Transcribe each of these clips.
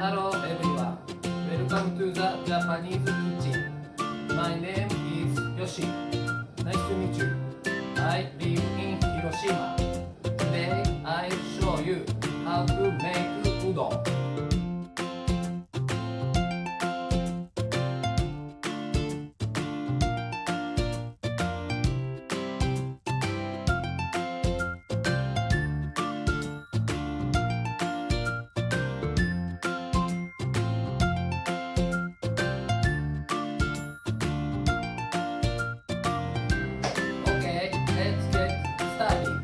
Hello everyone. Welcome to the Japanese kitchen. My name is Yoshi. Nice to meet you. I live in Hiroshima. Today I'll show you how to make udon. Okay, let's get started.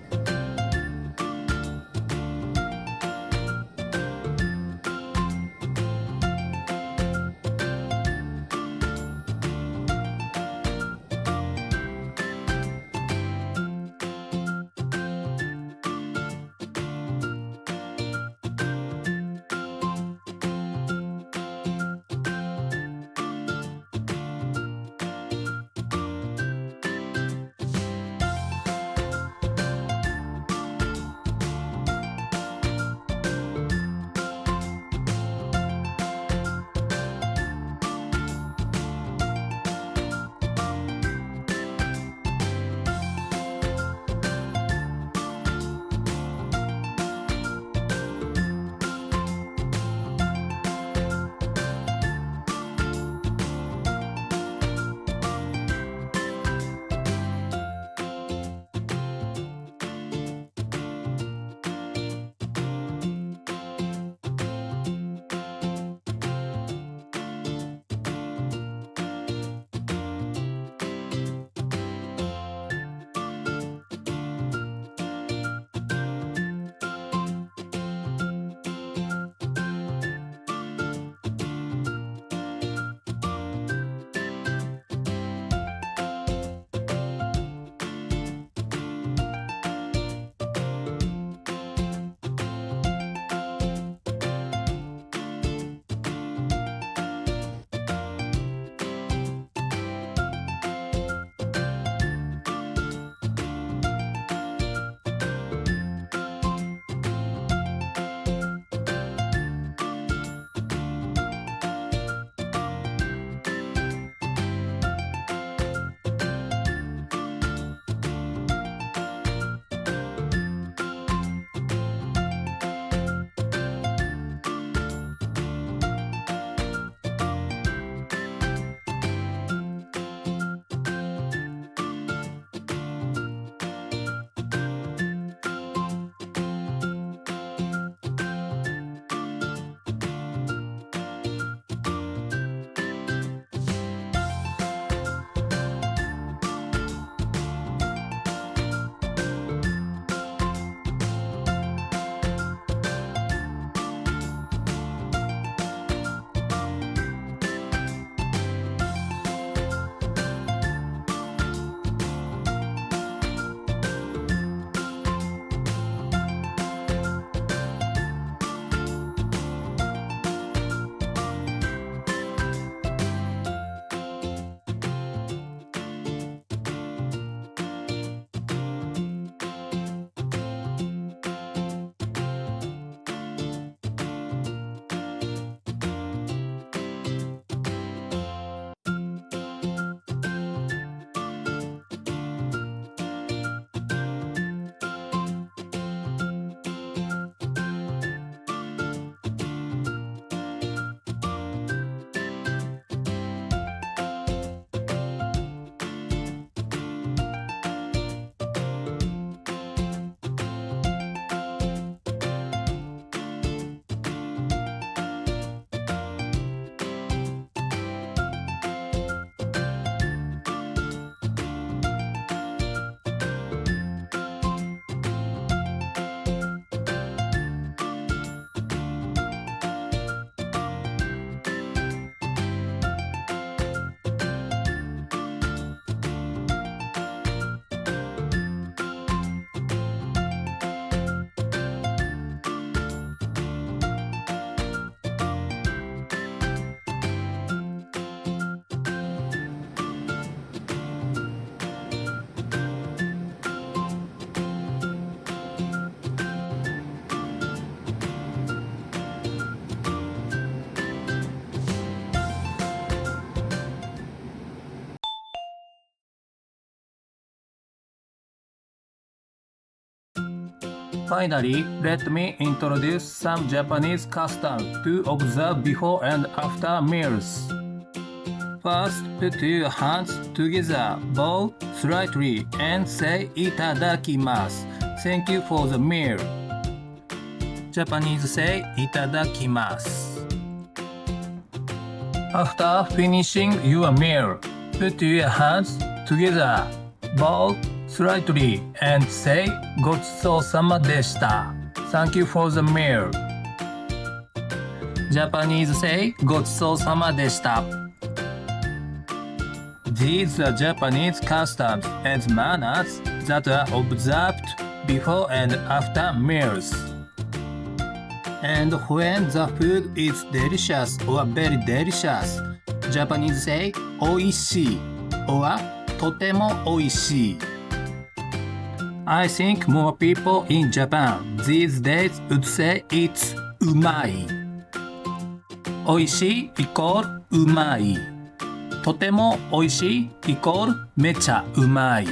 Finally, let me introduce some Japanese customs to observe before and after meals. First, put your hands together, bow slightly, and say itadakimasu. Thank you for the meal. Japanese say itadakimasu. After finishing your meal, put your hands together, bow slightly, and say ごちそうさまでした. Thank you for the meal. Japanese say ごちそうさまでした. These are Japanese customs and manners that are observed before and after meals. And when the food is delicious or very delicious, Japanese say おいしい or とてもおいしい. I think more people in Japan these days would say it's うまい. おいしい equal うまい. とてもおいしい equal めちゃうまい.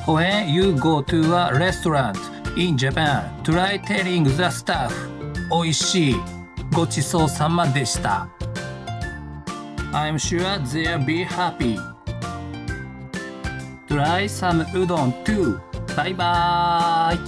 When you go to a restaurant in Japan, try telling the staff おいしいごちそうさまでした. I'm sure they'll be happy. Try some udon too. Bye bye.